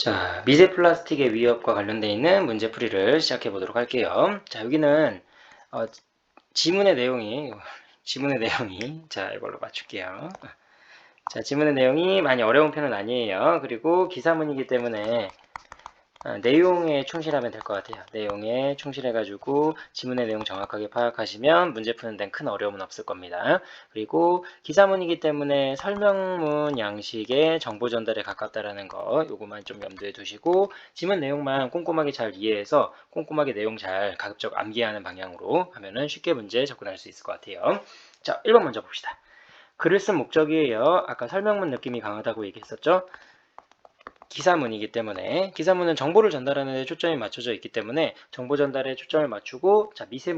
자, 미세 플라스틱의 위협과 관련되어 있는 문제풀이를 시작해 보도록 할게요. 자, 여기는 어, 지문의 내용이 자, 이걸로 맞출게요. 자, 지문의 내용이 많이 어려운 편은 아니에요. 그리고 기사문이기 때문에 내용에 충실하면 될 것 같아요. 내용에 충실해가지고 지문의 내용 정확하게 파악하시면 문제 푸는 데는 큰 어려움은 없을 겁니다. 그리고 기사문이기 때문에 설명문 양식의 정보 전달에 가깝다라는 거 요거만 좀 염두에 두시고 지문 내용만 꼼꼼하게 잘 이해해서 꼼꼼하게 내용 잘 가급적 암기하는 방향으로 하면은 쉽게 문제에 접근할 수 있을 것 같아요. 자, 1번 먼저 봅시다. 글을 쓴 목적이에요. 아까 설명문 느낌이 강하다고 얘기했었죠? 기사문이기 때문에 기사문은 정보를 전달하는 데 초점이 맞춰져 있기 때문에 정보 전달에 초점을 맞추고 자 미세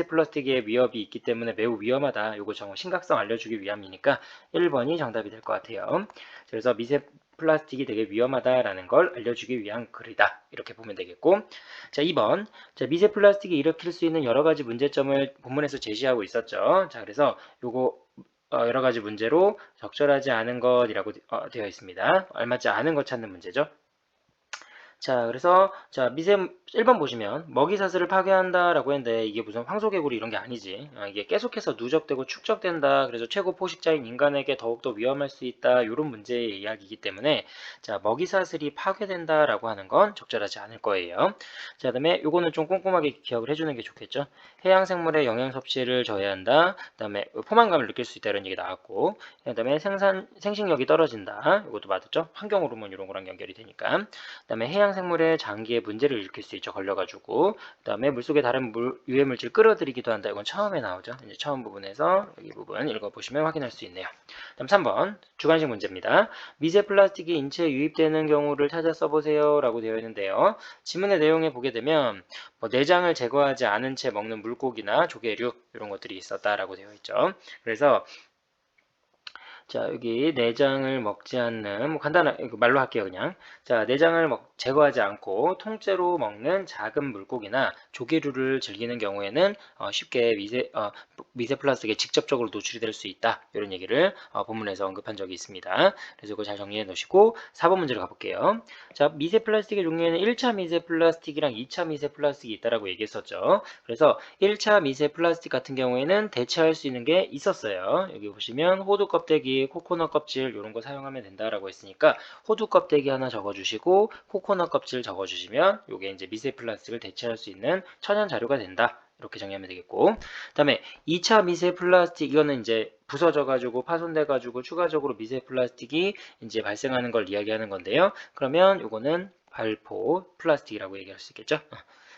플라스틱의 위협이 있기 때문에 매우 위험하다. 요거 심각성 알려주기 위함이니까 1번이 정답이 될 것 같아요. 그래서 미세 플라스틱이 되게 위험하다라는 걸 알려주기 위한 글이다. 이렇게 보면 되겠고 자 2번 자 미세 플라스틱이 일으킬 수 있는 여러 가지 문제점을 본문에서 제시하고 있었죠. 자 그래서 요거 여러 가지 문제로 적절하지 않은 것이라고 되어 있습니다. 알맞지 않은 것 찾는 문제죠. 자, 그래서 자 미세 1번 보시면 먹이사슬을 파괴한다라고 했는데 이게 무슨 황소개구리 이런 게 아니지. 이게 계속해서 누적되고 축적된다. 그래서 최고 포식자인 인간에게 더욱더 위험할 수 있다. 이런 문제의 이야기이기 때문에 자 먹이사슬이 파괴된다라고 하는 건 적절하지 않을 거예요. 자, 그다음에 요거는 좀 꼼꼼하게 기억을 해주는 게 좋겠죠. 해양 생물의 영양 섭취를 저해한다. 그다음에 포만감을 느낄 수 있다 이런 얘기 나왔고, 그다음에 생식력이 떨어진다. 이것도 맞았죠. 환경 호르몬 이런 거랑 연결이 되니까. 그다음에 해양 생물의 장기에 문제를 일으킬 수 있죠. 걸려가지고. 그다음에 물속에 다른 유해 물질 끌어들이기도 한다. 이건 처음에 나오죠. 이제 처음 부분에서 여기 부분 읽어보시면 확인할 수 있네요. 다음 3번 주관식 문제입니다. 미세 플라스틱이 인체에 유입되는 경우를 찾아 써보세요라고 되어 있는데요. 지문의 내용에 보게 되면 뭐 내장을 제거하지 않은 채 먹는 물고기나 조개류 이런 것들이 있었다라고 되어 있죠. 그래서 자, 여기 내장을 먹지 않는, 뭐 간단한, 말로 할게요, 그냥. 자, 내장을 제거하지 않고 통째로 먹는 작은 물고기나 조개류를 즐기는 경우에는 쉽게 미세 플라스틱에 직접적으로 노출이 될 수 있다. 이런 얘기를 본문에서 언급한 적이 있습니다. 그래서 이거 잘 정리해 놓으시고 4번 문제로 가볼게요. 자, 미세 플라스틱의 종류에는 1차 미세 플라스틱이랑 2차 미세 플라스틱이 있다라고 얘기했었죠. 그래서 1차 미세 플라스틱 같은 경우에는 대체할 수 있는 게 있었어요. 여기 보시면 호두 껍데기, 코코넛 껍질 이런 거 사용하면 된다라고 했으니까 호두 껍데기 하나 적어주시고 코코넛 껍질 적어주시면 이게 이제 미세 플라스틱을 대체할 수 있는 천연 자료가 된다. 이렇게 정리하면 되겠고, 그다음에 2차 미세 플라스틱 이거는 이제 부서져 가지고 파손돼 가지고 추가적으로 미세 플라스틱이 이제 발생하는 걸 이야기하는 건데요. 그러면 이거는 발포 플라스틱이라고 얘기할 수 있겠죠.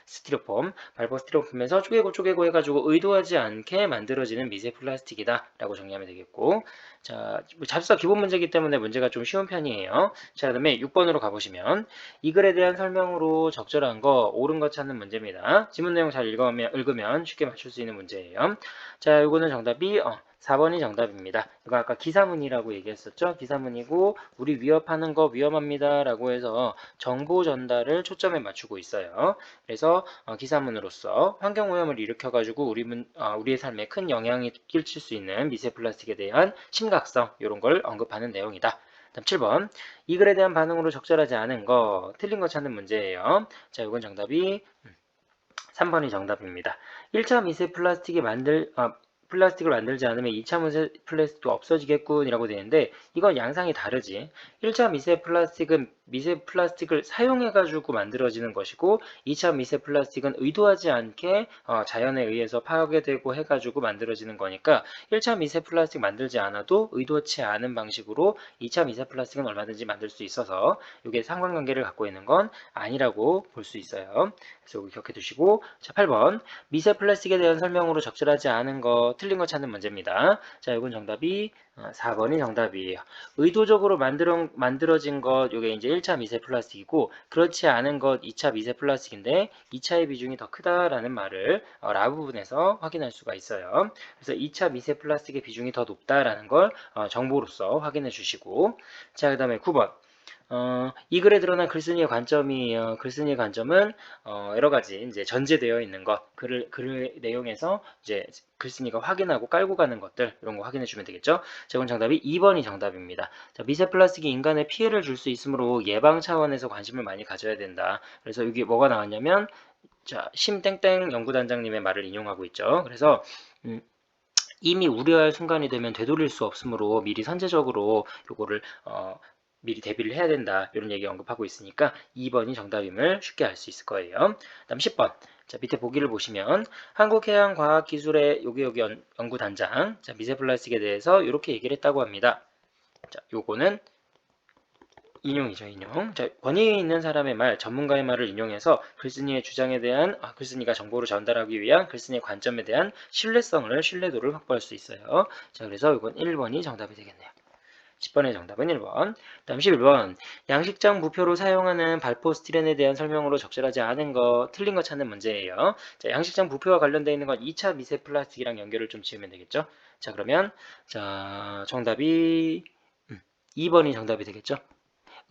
스티로폼, 발포 스티로폼에서 쪼개고 해가지고 의도하지 않게 만들어지는 미세 플라스틱이다 라고 정리하면 되겠고, 자, 잡사 기본 문제이기 때문에 문제가 좀 쉬운 편이에요. 자, 그 다음에 6번으로 가보시면 이 글에 대한 설명으로 적절한 거, 옳은 거 찾는 문제입니다. 지문 내용 잘 읽으면 쉽게 맞출 수 있는 문제예요. 자, 이거는 정답이 4번이 정답입니다. 이거 아까 기사문이라고 얘기했었죠? 기사문이고 우리 위협하는 거 위험합니다 라고 해서 정보 전달을 초점에 맞추고 있어요. 그래서 기사문으로서 환경오염을 일으켜가지고 우리의 삶에 큰 영향이 끼칠 수 있는 미세 플라스틱에 대한 심각성 이런 걸 언급하는 내용이다. 다음 7번 이 글에 대한 반응으로 적절하지 않은 거 틀린 거 찾는 문제예요. 자, 이건 정답이 3번이 정답입니다. 1차 미세 플라스틱을 만들지 않으면 2차 미세 플라스틱도 없어지겠군이라고 되는데 이건 양상이 다르지. 1차 미세 플라스틱은 미세 플라스틱을 사용해가지고 만들어지는 것이고 2차 미세 플라스틱은 의도하지 않게 자연에 의해서 파괴되고 해가지고 만들어지는 거니까 1차 미세 플라스틱 만들지 않아도 의도치 않은 방식으로 2차 미세 플라스틱은 얼마든지 만들 수 있어서 이게 상관관계를 갖고 있는 건 아니라고 볼 수 있어요. 그래서 여기 기억해 두시고 자 8번 미세 플라스틱에 대한 설명으로 적절하지 않은 거 틀린 거 찾는 문제입니다. 자 이건 정답이 4번이 정답이에요. 의도적으로 만들어진 것 이게 이제 1차 미세 플라스틱이고 그렇지 않은 것 2차 미세 플라스틱인데 2차의 비중이 더 크다라는 말을 라 부분에서 확인할 수가 있어요. 그래서 2차 미세 플라스틱의 비중이 더 높다라는 걸 정보로서 확인해 주시고 자 그 다음에 9번 이 글에 드러난 글쓴이의 관점이에요. 글쓴이의 관점은 여러 가지 이제 전제되어 있는 것, 글의 내용에서 이제 글쓴이가 확인하고 깔고 가는 것들 이런 거 확인해 주면 되겠죠. 자, 그럼 정답이 2번이 정답입니다. 자, 미세 플라스틱이 인간에 피해를 줄 수 있으므로 예방 차원에서 관심을 많이 가져야 된다. 그래서 여기 뭐가 나왔냐면 자, 심땡땡 연구단장님의 말을 인용하고 있죠. 그래서 이미 우려할 순간이 되면 되돌릴 수 없으므로 미리 선제적으로 요거를 미리 대비를 해야 된다. 이런 얘기 언급하고 있으니까 2번이 정답임을 쉽게 알 수 있을 거예요. 다음 10번. 자, 밑에 보기를 보시면 한국해양과학기술의 여기 연구단장 자, 미세 플라스틱에 대해서 이렇게 얘기를 했다고 합니다. 자, 요거는 인용이죠, 인용. 자, 권위에 있는 사람의 말, 전문가의 말을 인용해서 글쓴이의 주장에 대한, 글쓴이가 정보를 전달하기 위한 글쓴이의 관점에 대한 신뢰도를 확보할 수 있어요. 자, 그래서 이건 1번이 정답이 되겠네요. 10번의 정답은 1번. 다음 11번. 양식장 부표로 사용하는 발포 스티렌에 대한 설명으로 적절하지 않은 거, 틀린 거 찾는 문제예요. 자, 양식장 부표와 관련되어 있는 건 2차 미세 플라스틱이랑 연결을 좀 지으면 되겠죠. 자, 그러면, 자, 정답이, 2번이 정답이 되겠죠.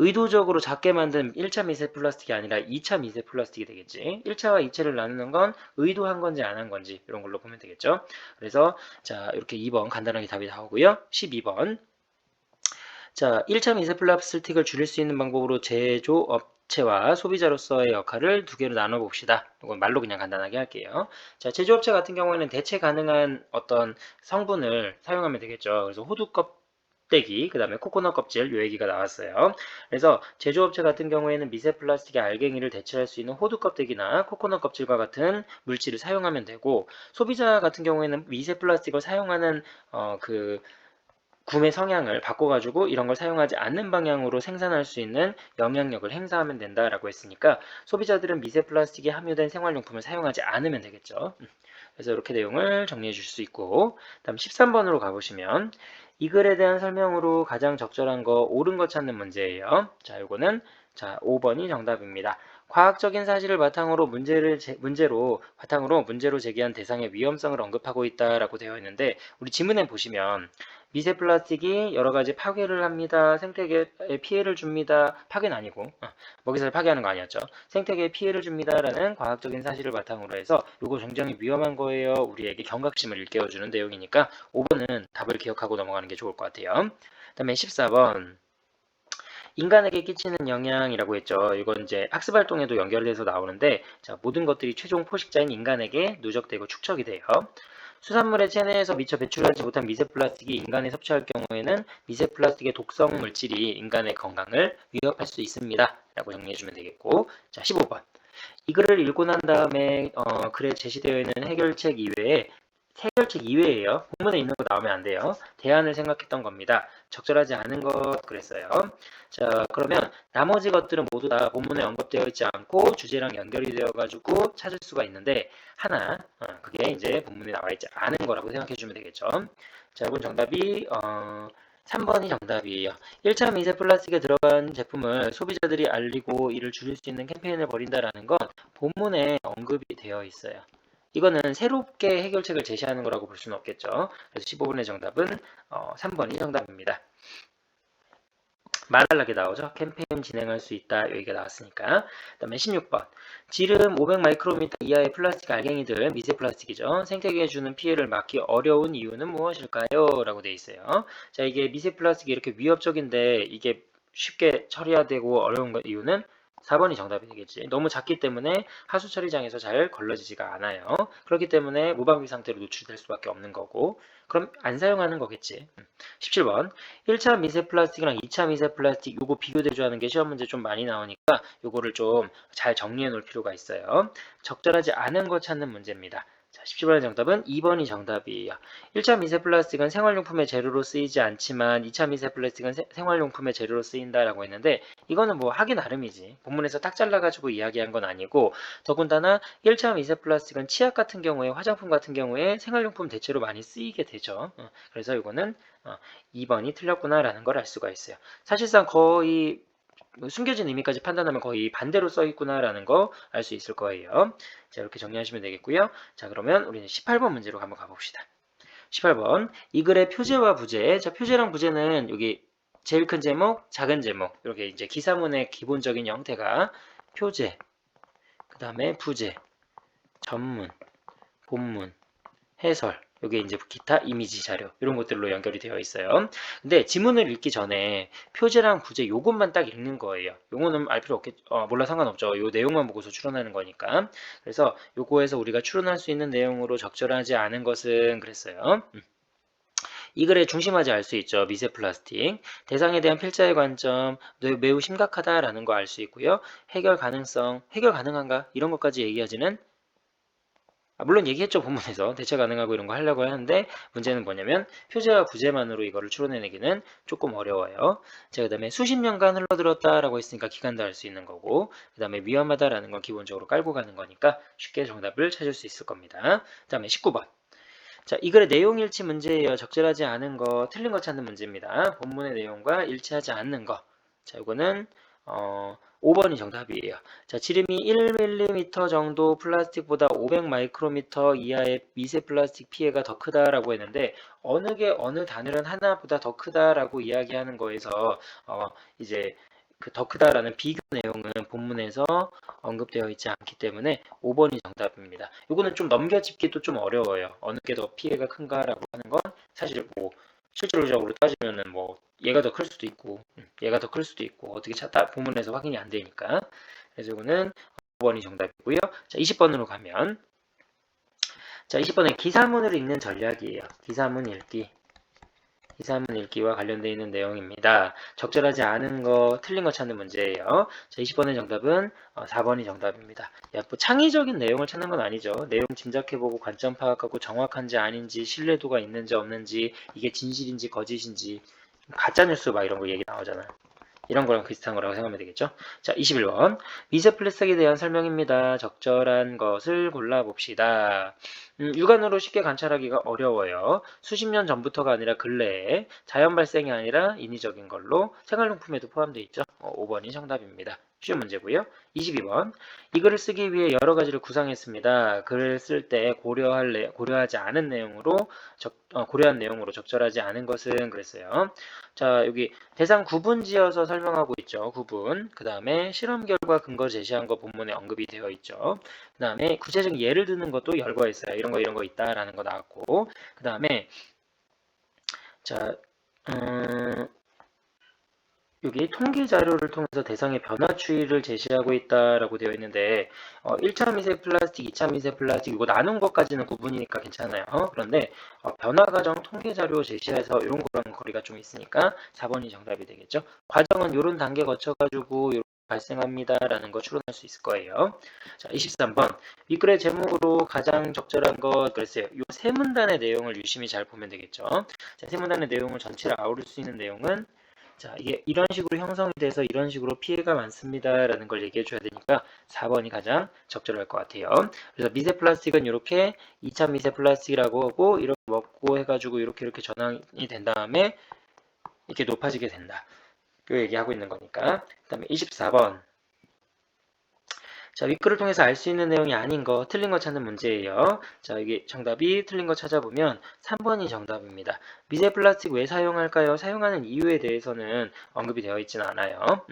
의도적으로 작게 만든 1차 미세 플라스틱이 아니라 2차 미세 플라스틱이 되겠지. 1차와 2차를 나누는 건 의도한 건지 안 한 건지 이런 걸로 보면 되겠죠. 그래서 자 이렇게 2번 간단하게 답이 나오고요. 12번 자 1차 미세 플라스틱을 줄일 수 있는 방법으로 제조업체와 소비자로서의 역할을 두 개로 나눠 봅시다. 이건 말로 그냥 간단하게 할게요. 자 제조업체 같은 경우에는 대체 가능한 어떤 성분을 사용하면 되겠죠. 그래서 호두껍 껍데기, 그 다음에 코코넛 껍질 요 얘기가 나왔어요. 그래서 제조업체 같은 경우에는 미세 플라스틱의 알갱이를 대체할 수 있는 호두 껍데기나 코코넛 껍질과 같은 물질을 사용하면 되고 소비자 같은 경우에는 미세 플라스틱을 사용하는 그 구매 성향을 바꿔가지고 이런 걸 사용하지 않는 방향으로 생산할 수 있는 영향력을 행사하면 된다라고 했으니까 소비자들은 미세 플라스틱이 함유된 생활용품을 사용하지 않으면 되겠죠. 그래서 이렇게 내용을 정리해 줄 수 있고 다음 13번으로 가보시면 이 글에 대한 설명으로 가장 적절한 거 옳은 거 찾는 문제예요. 자, 이거는 자 5번이 정답입니다. 과학적인 사실을 바탕으로 문제로 제기한 대상의 위험성을 언급하고 있다라고 되어 있는데 우리 지문에 보시면 미세 플라스틱이 여러 가지 파괴를 합니다. 생태계에 피해를 줍니다. 파괴는 아니고 먹이사슬 파괴하는 거 아니었죠. 생태계에 피해를 줍니다라는 과학적인 사실을 바탕으로 해서 이거 굉장히 위험한 거예요. 우리에게 경각심을 일깨워주는 내용이니까 5번은 답을 기억하고 넘어가는 게 좋을 것 같아요. 다음에 14번 인간에게 끼치는 영향이라고 했죠. 이건 이제 학습 활동에도 연결돼서 나오는데 자, 모든 것들이 최종 포식자인 인간에게 누적되고 축적이 돼요. 수산물의 체내에서 미처 배출하지 못한 미세 플라스틱이 인간에 섭취할 경우에는 미세 플라스틱의 독성 물질이 인간의 건강을 위협할 수 있습니다. 라고 정리해주면 되겠고 자 15번 이 글을 읽고 난 다음에 글에 제시되어 있는 해결책 이외에요. 본문에 있는 거 나오면 안 돼요. 대안을 생각했던 겁니다. 적절하지 않은 것 그랬어요. 자 그러면 나머지 것들은 모두 다 본문에 언급되어 있지 않고 주제랑 연결이 되어 가지고 찾을 수가 있는데 하나 그게 이제 본문에 나와 있지 않은 거라고 생각해 주면 되겠죠. 자 이번 정답이 3번이 정답이에요. 1차 미세 플라스틱에 들어간 제품을 소비자들이 알리고 이를 줄일 수 있는 캠페인을 벌인다라는 건 본문에 언급이 되어 있어요. 이거는 새롭게 해결책을 제시하는 거라고 볼 수는 없겠죠. 그래서 15번의 정답은 3번이 정답입니다. 말하려게 나오죠. 캠페인 진행할 수 있다. 여기가 나왔으니까. 그 다음에 16번. 지름 500 마이크로미터 이하의 플라스틱 알갱이들, 미세 플라스틱이죠. 생태계에 주는 피해를 막기 어려운 이유는 무엇일까요? 라고 돼 있어요. 자, 이게 미세 플라스틱이 이렇게 위협적인데 이게 쉽게 처리되고 어려운 이유는 4번이 정답이 되겠지. 너무 작기 때문에 하수 처리장에서 잘 걸러지지가 않아요. 그렇기 때문에 무방비 상태로 노출될 수밖에 없는 거고 그럼 안 사용하는 거겠지. 17번 1차 미세 플라스틱이랑 2차 미세 플라스틱 요거 비교 대조하는 게 시험 문제 좀 많이 나오니까 요거를 좀 잘 정리해 놓을 필요가 있어요. 적절하지 않은 거 찾는 문제입니다. 자, 17번의 정답은 2번이 정답이에요. 1차 미세 플라스틱은 생활용품의 재료로 쓰이지 않지만 2차 미세 플라스틱은 생활용품의 재료로 쓰인다라고 했는데 이거는 뭐 하기 나름이지. 본문에서 딱 잘라가지고 이야기한 건 아니고 더군다나 1차 미세 플라스틱은 치약 같은 경우에 화장품 같은 경우에 생활용품 대체로 많이 쓰이게 되죠. 그래서 이거는 2번이 틀렸구나라는 걸 알 수가 있어요. 사실상 거의 숨겨진 의미까지 판단하면 거의 반대로 써 있구나라는 거 알 수 있을 거예요. 자, 이렇게 정리하시면 되겠고요. 자, 그러면 우리는 18번 문제로 한번 가봅시다. 18번. 이 글의 표제와 부제. 자, 표제랑 부제는 여기 제일 큰 제목, 작은 제목. 이렇게 이제 기사문의 기본적인 형태가 표제, 그 다음에 부제, 전문, 본문, 해설, 요게 이제 기타 이미지 자료 이런 것들로 연결이 되어 있어요. 근데 지문을 읽기 전에 표제랑 부제 요것만 딱 읽는 거예요. 요거는 알 필요 없겠, 몰라 상관없죠. 요 내용만 보고서 추론하는 거니까. 그래서 요거에서 우리가 추론할 수 있는 내용으로 적절하지 않은 것은 그랬어요. 이 글의 중심하지 알 수 있죠. 미세 플라스틱. 대상에 대한 필자의 관점, 매우 심각하다라는 거 알 수 있고요. 해결 가능성, 해결 가능한가? 이런 것까지 얘기하지는 물론 얘기했죠. 본문에서 대체 가능하고 이런 거 하려고 하는데 문제는 뭐냐면 표제와 부제만으로 이거를 추론해내기는 조금 어려워요. 자, 그 다음에 수십 년간 흘러들었다라고 했으니까 기간도 알 수 있는 거고 그 다음에 위험하다라는 건 기본적으로 깔고 가는 거니까 쉽게 정답을 찾을 수 있을 겁니다. 그 다음에 19번. 자, 이 글의 내용 일치 문제예요. 적절하지 않은 거, 틀린 거 찾는 문제입니다. 본문의 내용과 일치하지 않는 거. 자, 이거는 5번이 정답이에요. 자, 지름이 1mm 정도 플라스틱보다 500 마이크로미터 이하의 미세 플라스틱 피해가 더 크다라고 했는데 어느 게 어느 단위는 하나보다 더 크다라고 이야기하는 거에서 이제 그 더 크다라는 비교 내용은 본문에서 언급되어 있지 않기 때문에 5번이 정답입니다. 이거는 좀 넘겨짚기도 좀 어려워요. 어느 게 더 피해가 큰가라고 하는 건 사실 뭐 실질적으로 따지면은 뭐 얘가 더 클 수도 있고 얘가 더 클 수도 있고 어떻게 찾다 본문에서 확인이 안 되니까 그래서 이거는 5번이 정답이고요. 자, 20번으로 가면 자, 20번에 기사문을 읽는 전략이에요. 기사문 읽기. 기사문 읽기와 관련되어 있는 내용입니다. 적절하지 않은 거, 틀린 거 찾는 문제예요. 자, 20번의 정답은 4번이 정답입니다. 야, 뭐 창의적인 내용을 찾는 건 아니죠. 내용 짐작해보고 관점 파악하고 정확한지 아닌지, 신뢰도가 있는지 없는지, 이게 진실인지 거짓인지, 가짜뉴스 막 이런 거 얘기 나오잖아요. 이런 거랑 비슷한 거라고 생각하면 되겠죠. 자, 21번. 미세 플라스틱에 대한 설명입니다. 적절한 것을 골라봅시다. 육안으로 쉽게 관찰하기가 어려워요. 수십 년 전부터가 아니라 근래에 자연 발생이 아니라 인위적인 걸로 생활용품에도 포함되어 있죠. 5번이 정답입니다. 쉬운 문제고요. 22번. 이 글을 쓰기 위해 여러 가지를 구상했습니다. 글을 쓸 때 고려하지 않은 내용으로 고려한 내용으로 적절하지 않은 것은 그랬어요. 자, 여기 대상 구분 지어서 설명하고 있죠. 구분. 그 다음에 실험 결과 근거 제시한 거 본문에 언급이 되어 있죠. 그 다음에 구체적인 예를 드는 것도 열거했어요. 이런 거 있다라는 거 나왔고. 그 다음에 자, 여기 통계 자료를 통해서 대상의 변화 추이를 제시하고 있다라고 되어 있는데 1차 미세 플라스틱, 2차 미세 플라스틱 이거 나눈 것까지는 구분이니까 괜찮아요. 그런데 변화 과정 통계 자료 제시해서 이런 거랑 거리가 좀 있으니까 4번이 정답이 되겠죠. 과정은 이런 단계 거쳐가지고 발생합니다라는 거 추론할 수 있을 거예요. 자, 23번. 윗글의 제목으로 가장 적절한 것 그랬어요. 이 세 문단의 내용을 유심히 잘 보면 되겠죠. 자, 세 문단의 내용을 전체를 아우를 수 있는 내용은 자, 이게 이런 식으로 형성이 돼서 이런 식으로 피해가 많습니다. 라는 걸 얘기해 줘야 되니까 4번이 가장 적절할 것 같아요. 그래서 미세 플라스틱은 이렇게 2차 미세 플라스틱이라고 하고 이렇게 먹고 해가지고 이렇게 전환이 된 다음에 이렇게 높아지게 된다. 그 얘기하고 있는 거니까. 그 다음에 24번. 자, 윗글을 통해서 알 수 있는 내용이 아닌 거, 틀린 거 찾는 문제예요. 자, 여기 정답이 틀린 거 찾아보면 3번이 정답입니다. 미세 플라스틱 왜 사용할까요? 사용하는 이유에 대해서는 언급이 되어 있지는 않아요.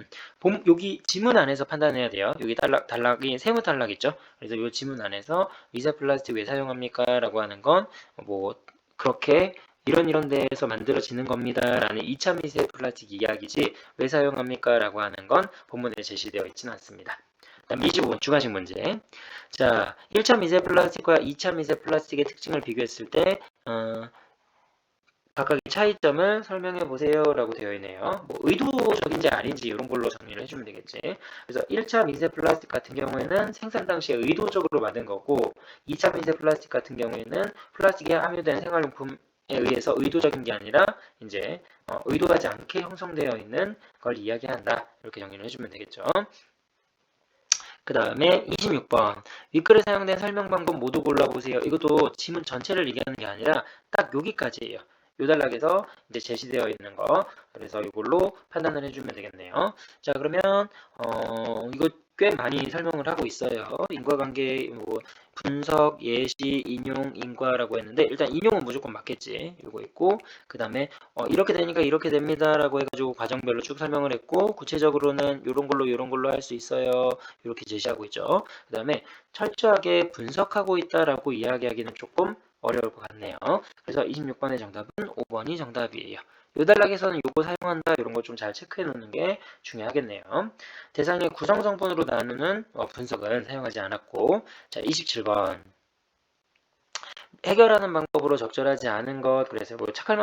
여기 지문 안에서 판단해야 돼요. 여기 단락이 세무 단락 있죠? 그래서 이 지문 안에서 미세 플라스틱 왜 사용합니까? 라고 하는 건 뭐 그렇게 이런 데에서 만들어지는 겁니다. 라는 2차 미세 플라스틱 이야기지 왜 사용합니까? 라고 하는 건 본문에 제시되어 있지는 않습니다. 다음 25번 주관식 문제. 자, 1차 미세 플라스틱과 2차 미세 플라스틱의 특징을 비교했을 때 각각의 차이점을 설명해 보세요 라고 되어 있네요. 뭐 의도적인지 아닌지 이런 걸로 정리를 해주면 되겠지. 그래서 1차 미세 플라스틱 같은 경우에는 생산 당시에 의도적으로 만든 거고 2차 미세 플라스틱 같은 경우에는 플라스틱에 함유된 생활용품에 의해서 의도적인 게 아니라 이제 의도하지 않게 형성되어 있는 걸 이야기한다. 이렇게 정리를 해주면 되겠죠. 그 다음에 26번 윗글에 사용된 설명 방법 모두 골라보세요. 이것도 지문 전체를 얘기하는 게 아니라 딱 여기까지예요. 요 단락에서 이제 제시되어 있는 거 그래서 이걸로 판단을 해주면 되겠네요. 자 그러면 이거 꽤 많이 설명을 하고 있어요. 인과관계 뭐 분석, 예시, 인용, 인과라고 했는데 일단 인용은 무조건 맞겠지. 이거 있고 그 다음에 이렇게 되니까 이렇게 됩니다라고 해가지고 과정별로 쭉 설명을 했고 구체적으로는 이런 걸로 할 수 있어요. 이렇게 제시하고 있죠. 그 다음에 철저하게 분석하고 있다라고 이야기하기는 조금 어려울 것 같네요. 그래서 26번의 정답은 5번이 정답이에요. 요 단락에서는 요거 사용한다 이런 거 좀 잘 체크해 놓는 게 중요하겠네요. 대상의 구성 성분으로 나누는 분석은 사용하지 않았고 자 27번 해결하는 방법으로 적절하지 않은 것 그래서 뭐 착한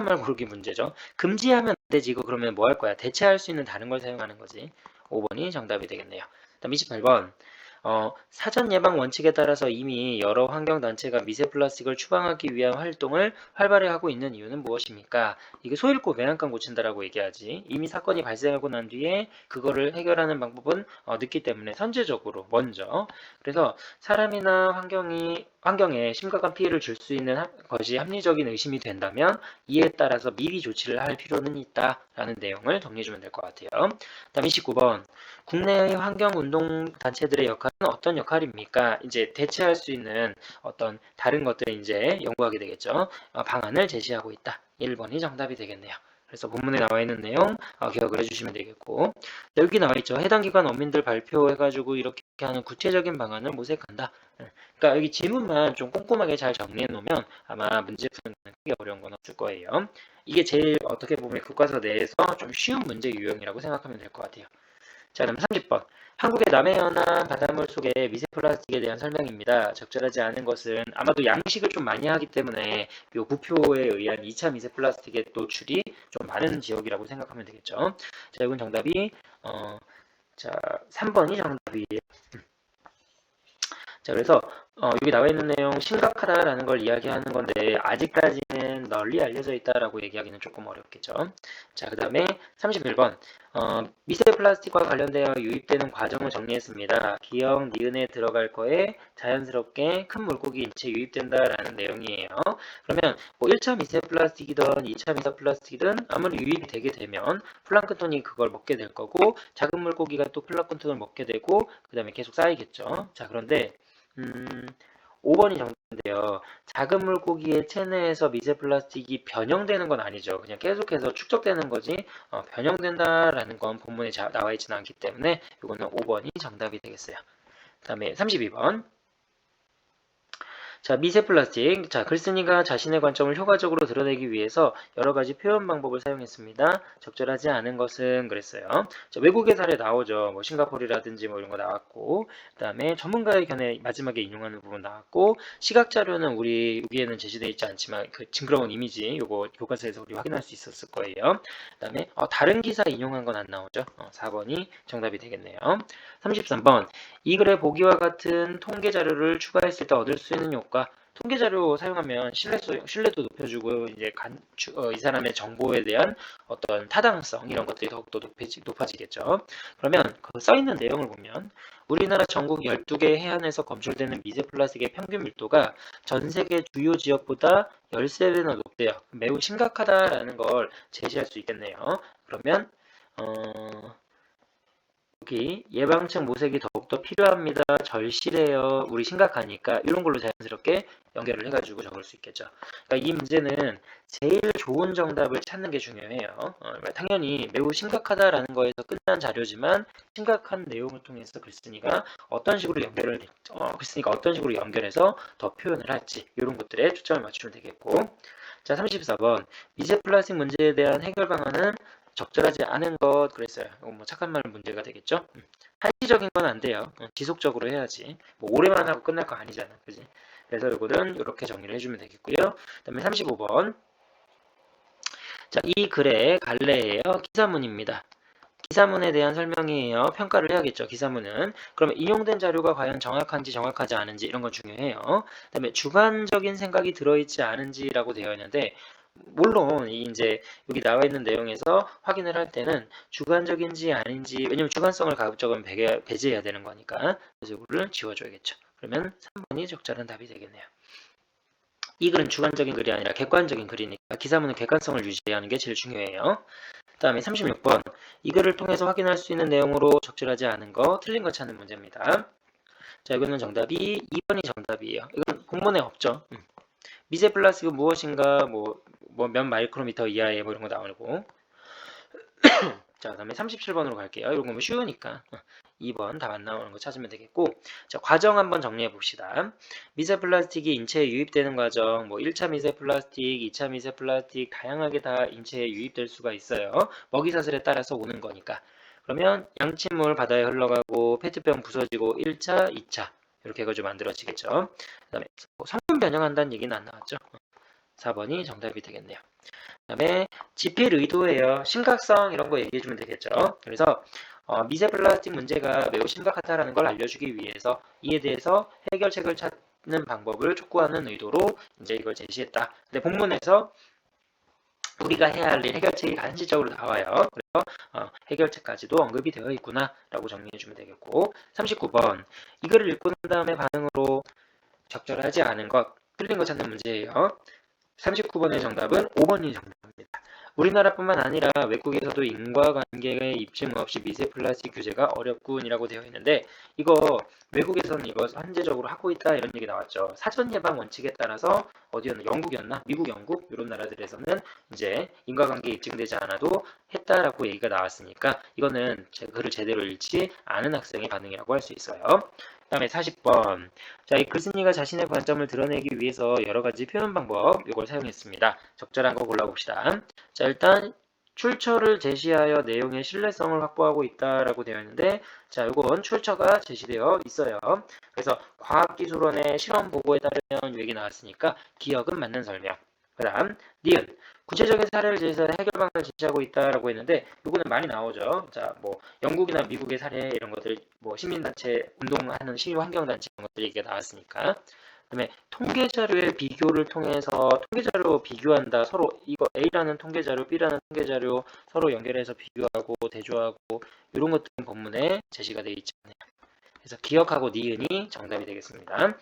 말 고르기 문제죠. 금지하면 안 되지 이거 그러면 뭐 할 거야? 대체할 수 있는 다른 걸 사용하는 거지. 5번이 정답이 되겠네요. 다음 28번 사전 예방 원칙에 따라서 이미 여러 환경단체가 미세 플라스틱을 추방하기 위한 활동을 활발히 하고 있는 이유는 무엇입니까? 이게 소 잃고 매한감 고친다라고 얘기하지. 이미 사건이 발생하고 난 뒤에 그거를 해결하는 방법은 늦기 때문에 선제적으로 먼저 그래서 사람이나 환경에 심각한 피해를 줄 수 있는 것이 합리적인 의심이 된다면 이에 따라서 미리 조치를 할 필요는 있다라는 내용을 정리해주면 될 것 같아요. 다음 29번 국내의 환경운동단체들의 역할은 어떤 역할입니까? 이제 대체할 수 있는 어떤 다른 것들을 이제 연구하게 되겠죠. 방안을 제시하고 있다. 1번이 정답이 되겠네요. 그래서 본문에 나와 있는 내용 기억을 해주시면 되겠고 여기 나와 있죠. 해당 기관 어민들 발표해가지고 이렇게 하는 구체적인 방안을 모색한다. 그러니까 여기 지문만 좀 꼼꼼하게 잘 정리해 놓으면 아마 문제 푸는 데 크게 어려운 건 없을 거예요. 이게 제일 어떻게 보면 교과서 내에서 좀 쉬운 문제 유형이라고 생각하면 될 것 같아요. 자, 그럼 30번. 한국의 남해연안 바닷물 속의 미세 플라스틱에 대한 설명입니다. 적절하지 않은 것은 아마도 양식을 좀 많이 하기 때문에 요 부표에 의한 2차 미세 플라스틱의 노출이 좀 많은 지역이라고 생각하면 되겠죠. 자, 이건 정답이 자, 3번이 정답이에요. 자, 그래서 여기 나와 있는 내용 심각하다라는 걸 이야기하는 건데 아직까지는 널리 알려져 있다라고 얘기하기는 조금 어렵겠죠. 자, 그 다음에 31번 미세 플라스틱과 관련되어 유입되는 과정을 정리했습니다. 기억, 니은에 들어갈 거에 자연스럽게 큰 물고기 인체 유입된다라는 내용이에요. 그러면 뭐 1차 미세 플라스틱이든 2차 미세 플라스틱이든 아무리 유입이 되게 되면 플랑크톤이 그걸 먹게 될 거고 작은 물고기가 또 플랑크톤을 먹게 되고 그 다음에 계속 쌓이겠죠. 자, 그런데 5번이 정답인데요. 작은 물고기의 체내에서 미세 플라스틱이 변형되는 건 아니죠. 그냥 계속해서 축적되는 거지 변형된다라는 건 본문에 나와 있지는 않기 때문에 이거는 5번이 정답이 되겠어요. 그 다음에 32번. 자, 미세 플라스틱. 자, 글쓴이가 자신의 관점을 효과적으로 드러내기 위해서 여러 가지 표현 방법을 사용했습니다. 적절하지 않은 것은 그랬어요. 자, 외국의 사례 나오죠. 뭐 싱가포르라든지 뭐 이런 거 나왔고, 그다음에 전문가의 견해 마지막에 인용하는 부분 나왔고, 시각 자료는 우리 여기에는 제시되어 있지 않지만 그 징그러운 이미지 요거 교과서에서 우리 확인할 수 있었을 거예요. 그다음에 다른 기사 인용한 건 안 나오죠. 4번이 정답이 되겠네요. 33번. 이 글의 보기와 같은 통계 자료를 추가했을 때 얻을 수 있는 효과. 통계 자료 사용하면 신뢰도 높여주고 이제 이 사람의 정보에 대한 어떤 타당성 이런 것들이 더욱더 높아지겠죠. 그러면 그 써 있는 내용을 보면 우리나라 전국 12개 해안에서 검출되는 미세 플라스틱의 평균 밀도가 전 세계 주요 지역보다 13배나 높대요. 매우 심각하다라는 걸 제시할 수 있겠네요. 그러면 여기 예방책 모색이 더욱더 필요합니다. 절실해요. 우리 심각하니까 이런 걸로 자연스럽게 연결을 해가지고 적을 수 있겠죠. 그러니까 이 문제는 제일 좋은 정답을 찾는 게 중요해요. 당연히 매우 심각하다라는 거에서 끝난 자료지만 심각한 내용을 통해서 글쓴이가 어떤 식으로 글쓴이가 어떤 식으로 연결해서 더 표현을 할지 이런 것들에 초점을 맞추면 되겠고 자 34번 미세 플라스틱 문제에 대한 해결 방안은 적절하지 않은 것 그랬어요. 이건 뭐 착한 말 문제가 되겠죠. 한시적인 건 안 돼요. 지속적으로 해야지. 뭐 오래만 하고 끝날 거 아니잖아. 그지? 그래서 이거는 이렇게 정리를 해주면 되겠고요. 그 다음에 35번. 자, 이 글의 갈래예요. 기사문입니다. 기사문에 대한 설명이에요. 평가를 해야겠죠. 기사문은. 그러면 인용된 자료가 과연 정확한지 정확하지 않은지 이런 건 중요해요. 그 다음에 주관적인 생각이 들어있지 않은지라고 되어 있는데 물론 이제 여기 나와 있는 내용에서 확인을 할 때는 주관적인지 아닌지 왜냐면 주관성을 가급적이면 배제해야 되는 거니까 그래서 이거를 지워줘야겠죠. 그러면 3번이 적절한 답이 되겠네요. 이 글은 주관적인 글이 아니라 객관적인 글이니까 기사문은 객관성을 유지하는 게 제일 중요해요. 그 다음에 36번. 이 글을 통해서 확인할 수 있는 내용으로 적절하지 않은 거, 틀린 거 찾는 문제입니다. 자, 이거는 정답이 2번이 정답이에요. 이건 본문에 없죠. 미세 플라스틱은 무엇인가, 몇 마이크로미터 이하의 이런 거 나오고. 자, 그 다음에 37번으로 갈게요. 이런 거 쉬우니까 2번 답 안 나오는 거 찾으면 되겠고. 자, 과정 한번 정리해 봅시다. 미세 플라스틱이 인체에 유입되는 과정, 1차 미세 플라스틱, 2차 미세 플라스틱 다양하게 다 인체에 유입될 수가 있어요. 먹이사슬에 따라서 오는 거니까. 그러면 양침물 바다에 흘러가고 페트병 부서지고 1차, 2차 이렇게 해가지고 만들어지겠죠. 그 다음에 성분 변형한다는 얘기는 안 나왔죠. 4번이 정답이 되겠네요. 그 다음에 집필 의도예요. 심각성 이런 거 얘기해주면 되겠죠. 그래서 미세 플라스틱 문제가 매우 심각하다라는 걸 알려주기 위해서 이에 대해서 해결책을 찾는 방법을 촉구하는 의도로 이제 이걸 제시했다. 근데 본문에서 우리가 해야 할 일 해결책이 간시적으로 나와요. 그래서 해결책까지도 언급이 되어 있구나 라고 정리해주면 되겠고. 39번 이 글을 읽고 난 다음에 반응으로 적절하지 않은 것, 틀린 거 찾는 문제예요. 39번의 정답은 5번이 정답입니다. 우리나라뿐만 아니라 외국에서도 인과관계의 입증 없이 미세 플라스틱 규제가 어렵군이라고 되어 있는데 이거 외국에서는 이거 현재적으로 하고 있다 이런 얘기 나왔죠. 사전 예방 원칙에 따라서 어디였나 영국이었나 미국 영국 이런 나라들에서는 이제 인과관계 입증되지 않아도 했다라고 얘기가 나왔으니까 이거는 글을 제대로 읽지 않은 학생의 반응이라고 할 수 있어요. 그 다음에 40번 자, 이 글쓴이가 자신의 관점을 드러내기 위해서 여러 가지 표현 방법 이걸 사용했습니다. 적절한 거 골라봅시다. 자, 일단 출처를 제시하여 내용의 신뢰성을 확보하고 있다라고 되어 있는데 자, 이건 출처가 제시되어 있어요. 그래서 과학기술원의 실험 보고에 따르면 얘기 나왔으니까 기억은 맞는 설명. 그 다음 니은 구체적인 사례를 제시해서 해결방안을 제시하고 있다라고 했는데 이거는 많이 나오죠. 자, 영국이나 미국의 사례 이런 것들 시민단체 운동하는 시민환경단체 이런 것들 얘기가 나왔으니까 그다음에 통계자료의 비교를 통해서 통계자료 비교한다. 서로 이거 A라는 통계자료, B라는 통계자료 서로 연결해서 비교하고 대조하고 이런 것들은 본문에 제시가 되어 있지 않아요. 그래서 기억하고 니은이 정답이 되겠습니다.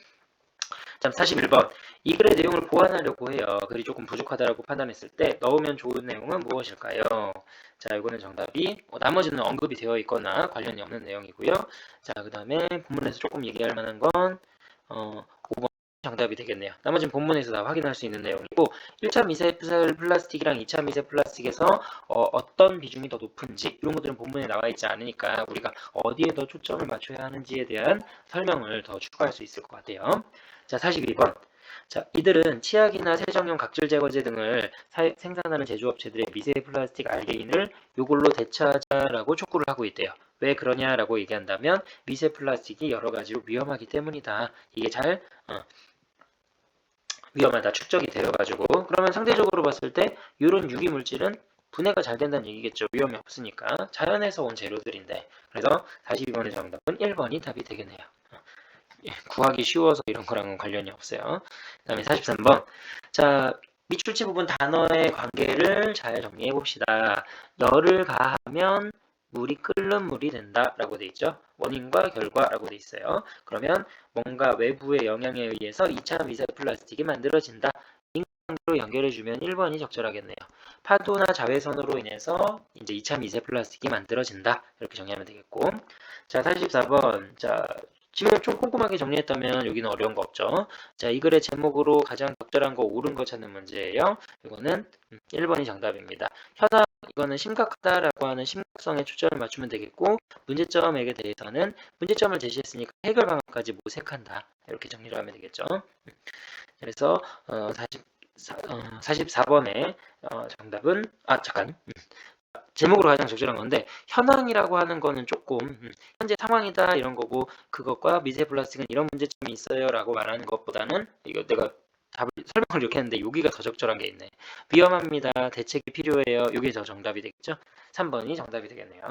다음 41번 이 글의 내용을 보완하려고 해요. 글이 조금 부족하다고 판단했을 때 넣으면 좋은 내용은 무엇일까요? 자, 이거는 정답이 나머지는 언급이 되어 있거나 관련이 없는 내용이고요. 자, 그 다음에 본문에서 조금 얘기할 만한 건 5번 정답이 되겠네요. 나머지는 본문에서 다 확인할 수 있는 내용이고 1차 미세 플라스틱이랑 2차 미세 플라스틱에서 어떤 비중이 더 높은지 이런 것들은 본문에 나와 있지 않으니까 우리가 어디에 더 초점을 맞춰야 하는지에 대한 설명을 더 추가할 수 있을 것 같아요. 자, 42번. 자, 이들은 치약이나 세정용 각질 제거제 등을 생산하는 제조업체들의 미세 플라스틱 알게인을 이걸로 대체하자라고 촉구를 하고 있대요. 왜 그러냐라고 얘기한다면 미세 플라스틱이 여러 가지로 위험하기 때문이다. 이게 잘 위험하다 축적이 되어가지고 그러면 상대적으로 봤을 때 이런 유기 물질은 분해가 잘 된다는 얘기겠죠. 위험이 없으니까 자연에서 온 재료들인데 그래서 42번의 정답은 1번이 답이 되겠네요. 구하기 쉬워서 이런 거랑은 관련이 없어요. 그 다음에 43번. 자, 밑줄치 부분 단어의 관계를 잘 정리해 봅시다. 열을 가하면 물이 끓는 물이 된다 라고 돼 있죠. 원인과 결과라고 돼 있어요. 그러면 뭔가 외부의 영향에 의해서 2차 미세 플라스틱이 만들어진다. 인간관계로 연결해주면 1번이 적절하겠네요. 파도나 자외선으로 인해서 이제 2차 미세 플라스틱이 만들어진다. 이렇게 정리하면 되겠고. 자, 44번. 자, 지금 좀 꼼꼼하게 정리했다면 여기는 어려운 거 없죠. 자, 이 글의 제목으로 가장 적절한 거 옳은 거 찾는 문제예요. 이거는 1번이 정답입니다. 현황 이거는 심각하다라고 하는 심각성에 초점을 맞추면 되겠고 문제점에 대해서는 문제점을 제시했으니까 해결 방안까지 모색한다. 이렇게 정리를 하면 되겠죠. 그래서 44번의 정답은 잠깐 제목으로 가장 적절한 건데 현황이라고 하는 거는 조금 현재 상황이다 이런 거고 그것과 미세 플라스틱은 이런 문제점이 있어요 라고 말하는 것보다는 이거 내가 답을 설명을 이렇게 했는데 여기가 더 적절한 게 있네. 위험합니다. 대책이 필요해요. 이게 더 정답이 되겠죠. 3번이 정답이 되겠네요.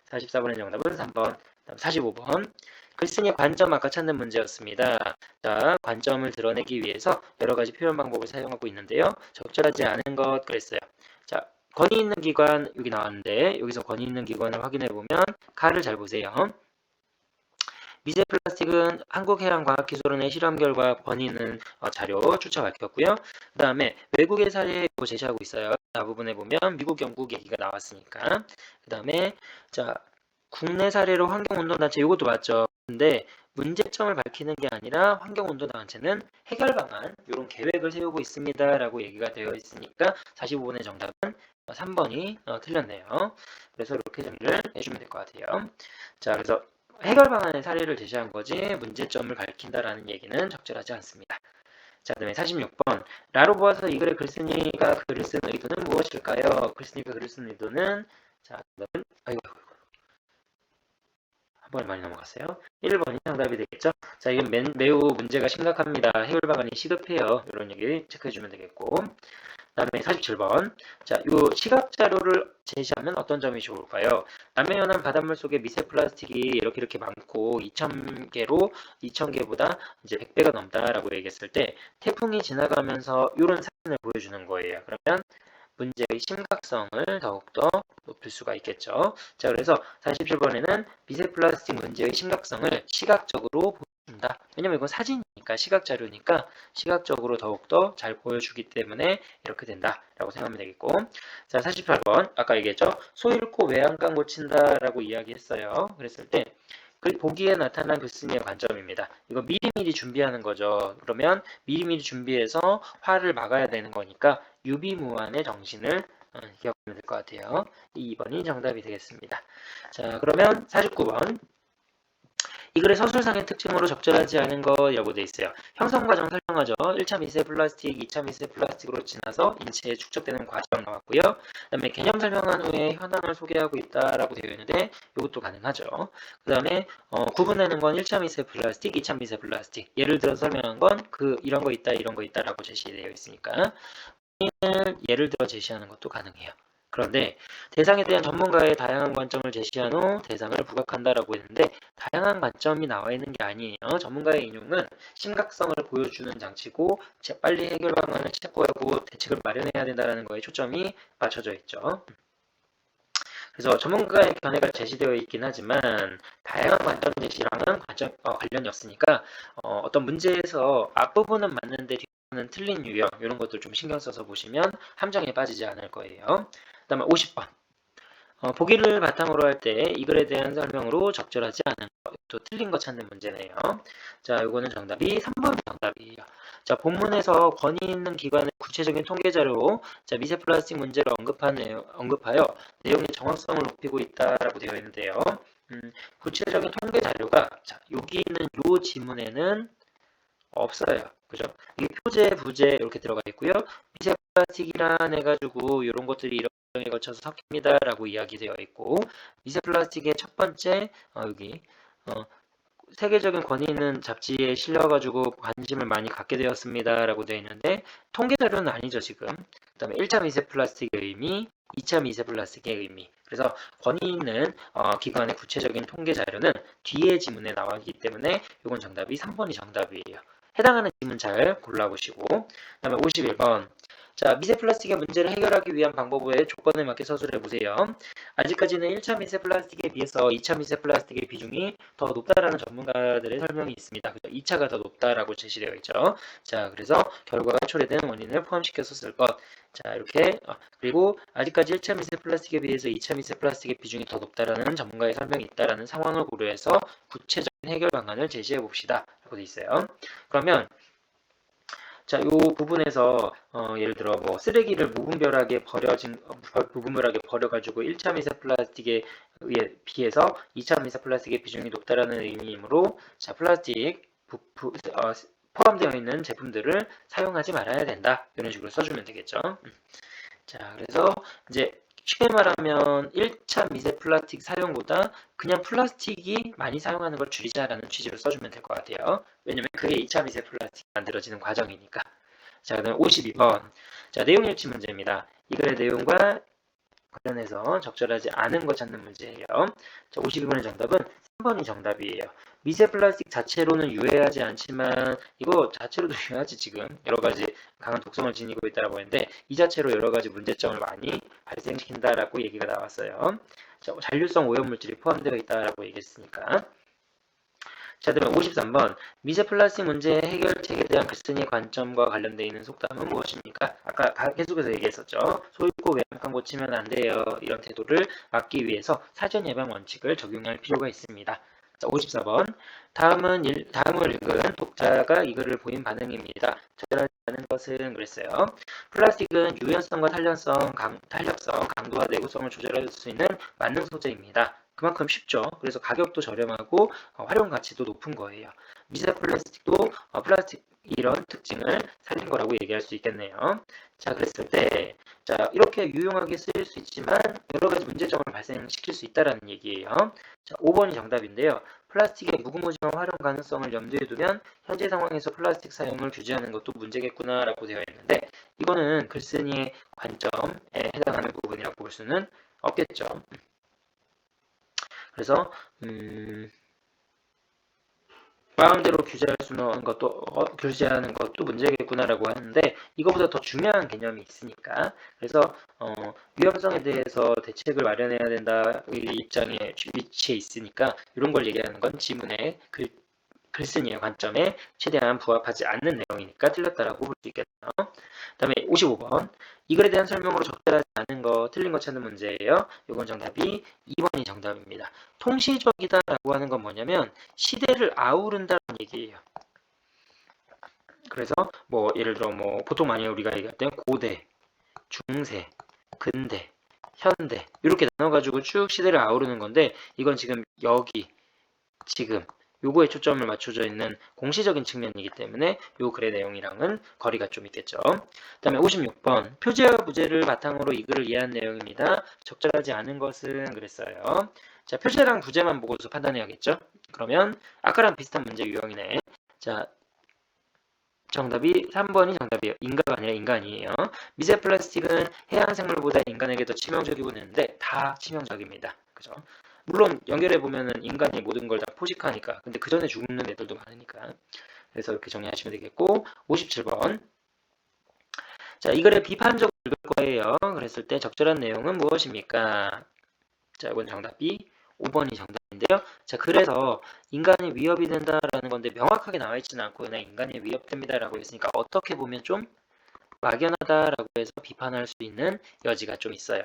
44번의 정답은 3번. 45번 글쓴이의 관점 아까 찾는 문제였습니다. 자, 관점을 드러내기 위해서 여러 가지 표현 방법을 사용하고 있는데요. 적절하지 않은 것 그랬어요. 자, 권위 있는 기관 여기 나왔는데 여기서 권위 있는 기관을 확인해 보면 가를 잘 보세요. 미세 플라스틱은 한국해양과학기술원의 실험 결과 권위는 자료 추차 밝혔고요. 그 다음에 외국의 사례 제시하고 있어요. 앞부분에 보면 미국, 영국 얘기가 나왔으니까. 그 다음에 자 국내 사례로 환경운동단체 이것도 맞죠. 근데 문제점을 밝히는 게 아니라 환경운동단체는 해결 방안 이런 계획을 세우고 있습니다라고 얘기가 되어 있으니까 45번의 정답은 3번이 틀렸네요. 그래서 이렇게 정리를 해주면 될 것 같아요. 자, 그래서 해결 방안의 사례를 제시한 거지 문제점을 밝힌다라는 얘기는 적절하지 않습니다. 자, 그다음에 46번. 라로 보아서 이 글에 글쓴이가 글을 쓴 의도는 무엇일까요? 글쓴이가 글을 쓴 의도는 자, 정답은 아이고 한 번에 많이 넘어갔어요. 1번이 정답이 되겠죠? 자, 이건 매우 문제가 심각합니다. 해결 방안이 시급해요. 이런 얘기 체크해주면 되겠고. 다음에 47번. 자, 이 시각 자료를 제시하면 어떤 점이 좋을까요? 남해연안 바닷물 속에 미세 플라스틱이 이렇게 많고 2,000개보다 이제 100배가 넘다라고 얘기했을 때 태풍이 지나가면서 이런 사진을 보여주는 거예요. 그러면 문제의 심각성을 더욱더 높일 수가 있겠죠. 자, 그래서 47번에는 미세 플라스틱 문제의 심각성을 시각적으로 보여준다. 왜냐면 이건 사진이니까 시각자료니까 시각적으로 더욱더 잘 보여주기 때문에 이렇게 된다라고 생각하면 되겠고. 자, 48번 아까 얘기했죠. 소 잃고 외양간 고친다라고 이야기했어요. 그랬을 때 그 보기에 나타난 글쓴이의 관점입니다. 이거 미리미리 준비하는 거죠. 그러면 미리미리 준비해서 화를 막아야 되는 거니까 유비무환의 정신을 기억하면 될 것 같아요. 2번이 정답이 되겠습니다. 자, 그러면 49번. 이 글의 서술상의 특징으로 적절하지 않은 것이라고 되어 있어요. 형성 과정 설명하죠. 1차 미세 플라스틱, 2차 미세 플라스틱으로 지나서 인체에 축적되는 과정 나왔고요. 그 다음에 개념 설명한 후에 현황을 소개하고 있다라고 되어 있는데 이것도 가능하죠. 그 다음에 구분하는 건 1차 미세 플라스틱, 2차 미세 플라스틱. 예를 들어 설명한 건 이런 거 있다, 이런 거 있다라고 제시되어 있으니까 예를 들어 제시하는 것도 가능해요. 그런데 대상에 대한 전문가의 다양한 관점을 제시한 후 대상을 부각한다라고 했는데 다양한 관점이 나와 있는 게 아니에요. 전문가의 인용은 심각성을 보여주는 장치고 빨리 해결 방안을 체포하고 대책을 마련해야 된다는 거에 초점이 맞춰져 있죠. 그래서 전문가의 견해가 제시되어 있긴 하지만 다양한 관점 제시랑은 관련이 없으니까 어떤 문제에서 앞부분은 맞는데 뒷부분은 틀린 유형 이런 것들 좀 신경 써서 보시면 함정에 빠지지 않을 거예요. 그 다음에 50번. 보기를 바탕으로 할 때 이 글에 대한 설명으로 적절하지 않은 것, 또 틀린 거 찾는 문제네요. 자, 이거는 정답이 3번이 정답이에요. 자, 본문에서 권위 있는 기관의 구체적인 통계 자료, 자, 미세 플라스틱 문제를 언급하여 내용의 정확성을 높이고 있다라고 되어 있는데요. 구체적인 통계 자료가 자, 여기 있는 요 지문에는 없어요. 그죠? 이게 표제, 부제 이렇게 들어가 있고요. 미세 플라스틱이란 해가지고 이런 것들이 이런 과정에 거쳐서 섞입니다라고 이야기되어 있고 미세 플라스틱의 첫 번째 여기 세계적인 권위 있는 잡지에 실려가지고 관심을 많이 갖게 되었습니다라고 되어 있는데 통계 자료는 아니죠 지금. 그다음에 1차 미세 플라스틱의 의미, 2차 미세 플라스틱의 의미. 그래서 권위 있는 기관의 구체적인 통계 자료는 뒤에 지문에 나와 있기 때문에 이건 정답이 3번이 정답이에요. 해당하는 지문 잘 골라보시고 그다음에 51번. 자, 미세 플라스틱의 문제를 해결하기 위한 방법의 조건에 맞게 서술해 보세요. 아직까지는 1차 미세 플라스틱에 비해서 2차 미세 플라스틱의 비중이 더 높다라는 전문가들의 설명이 있습니다. 그죠? 2차가 더 높다라고 제시되어 있죠. 자, 그래서 결과가 초래된 원인을 포함시켜서 쓸 것. 자, 이렇게 그리고 아직까지 1차 미세 플라스틱에 비해서 2차 미세 플라스틱의 비중이 더 높다라는 전문가의 설명이 있다라는 상황을 고려해서 구체적인 해결 방안을 제시해 봅시다. 라고 돼 있어요. 그러면 자, 이 부분에서 예를 들어 뭐 쓰레기를 무분별하게 버려가지고 1차 미세 플라스틱에 비해서 2차 미세 플라스틱의 비중이 높다라는 의미이므로 자, 플라스틱 포함되어 있는 제품들을 사용하지 말아야 된다. 이런 식으로 써주면 되겠죠. 자, 그래서 이제 쉽게 말하면 1차 미세 플라스틱 사용보다 그냥 플라스틱이 많이 사용하는 걸 줄이자라는 취지로 써주면 될 것 같아요. 왜냐면 그게 2차 미세 플라스틱이 만들어지는 과정이니까. 자, 그다음 52번. 자, 내용 일치 문제입니다. 이 글의 내용과 관련해서 적절하지 않은 것 찾는 문제예요. 자, 52번의 정답은 3번이 정답이에요. 미세 플라스틱 자체로는 유해하지 않지만 이거 자체로도 유해하지 지금 여러 가지 강한 독성을 지니고 있다고 했는데 이 자체로 여러 가지 문제점을 많이 발생시킨다라고 얘기가 나왔어요. 자, 잔류성 오염물질이 포함되어 있다라고 얘기했으니까 자, 그러면 53번. 미세 플라스틱 문제 해결책에 대한 글쓴이의 관점과 관련되어 있는 속담은 무엇입니까? 아까 계속해서 얘기했었죠. 소 잃고 외양간 고치면 안 돼요. 이런 태도를 막기 위해서 사전 예방 원칙을 적용할 필요가 있습니다. 자, 54번. 다음을 읽은 독자가 이 글을 보인 반응입니다. 적절하지 않은 것은 그랬어요. 플라스틱은 유연성과 탄력성, 강도와 내구성을 조절할 수 있는 만능 소재입니다. 그만큼 쉽죠. 그래서 가격도 저렴하고 활용 가치도 높은 거예요. 미세 플라스틱도 플라스틱 이런 특징을 살린 거라고 얘기할 수 있겠네요. 자, 그랬을 때, 자, 이렇게 유용하게 쓰일 수 있지만 여러 가지 문제점을 발생시킬 수 있다는 얘기예요. 자, 5번이 정답인데요. 플라스틱의 무궁무진한 활용 가능성을 염두에 두면 현재 상황에서 플라스틱 사용을 규제하는 것도 문제겠구나라고 되어 있는데 이거는 글쓴이의 관점에 해당하는 부분이라고 볼 수는 없겠죠. 그래서 마음대로 규제하는 것도 문제겠구나라고 하는데 이거보다 더 중요한 개념이 있으니까 그래서 위험성에 대해서 대책을 마련해야 된다 입장에 위치해 있으니까 이런 걸 얘기하는 건 지문의 글쓴이의 관점에 최대한 부합하지 않는 내용이니까 틀렸다라고 볼 수 있겠네요. 그 다음에 55번. 이 글에 대한 설명으로 적절하지 않은 거, 틀린 거 찾는 문제예요. 이건 정답이 2번이 정답입니다. 통시적이다라고 하는 건 뭐냐면 시대를 아우른다는 얘기예요. 그래서 뭐 예를 들어 뭐 보통 많이 우리가 얘기할 때 고대, 중세, 근대, 현대 이렇게 나눠가지고 쭉 시대를 아우르는 건데 이건 지금 여기, 지금 요거에 초점을 맞춰져 있는 공시적인 측면이기 때문에 요 글의 내용이랑은 거리가 좀 있겠죠. 그 다음에 56번 표제와 부제를 바탕으로 이 글을 이해한 내용입니다. 적절하지 않은 것은 그랬어요. 자, 표제랑 부제만 보고서 판단해야겠죠. 그러면 아까랑 비슷한 문제 유형이네. 자, 정답이 3번이 정답이에요. 인가가 아니라 인간이에요. 미세 플라스틱은 해양 생물보다 인간에게 더 치명적이고 있는데 다 치명적입니다. 그죠? 물론 연결해 보면은 인간이 모든 걸 다 포식하니까. 근데 그 전에 죽는 애들도 많으니까. 그래서 이렇게 정리하시면 되겠고 57번. 자, 이 글을 비판적으로 읽을 거예요. 그랬을 때 적절한 내용은 무엇입니까? 자, 이건 정답이 5번이 정답인데요. 자, 그래서 인간이 위협이 된다라는 건데 명확하게 나와 있지는 않고 그냥 인간이 위협됩니다라고 했으니까 어떻게 보면 좀 막연하다라고 해서 비판할 수 있는 여지가 좀 있어요.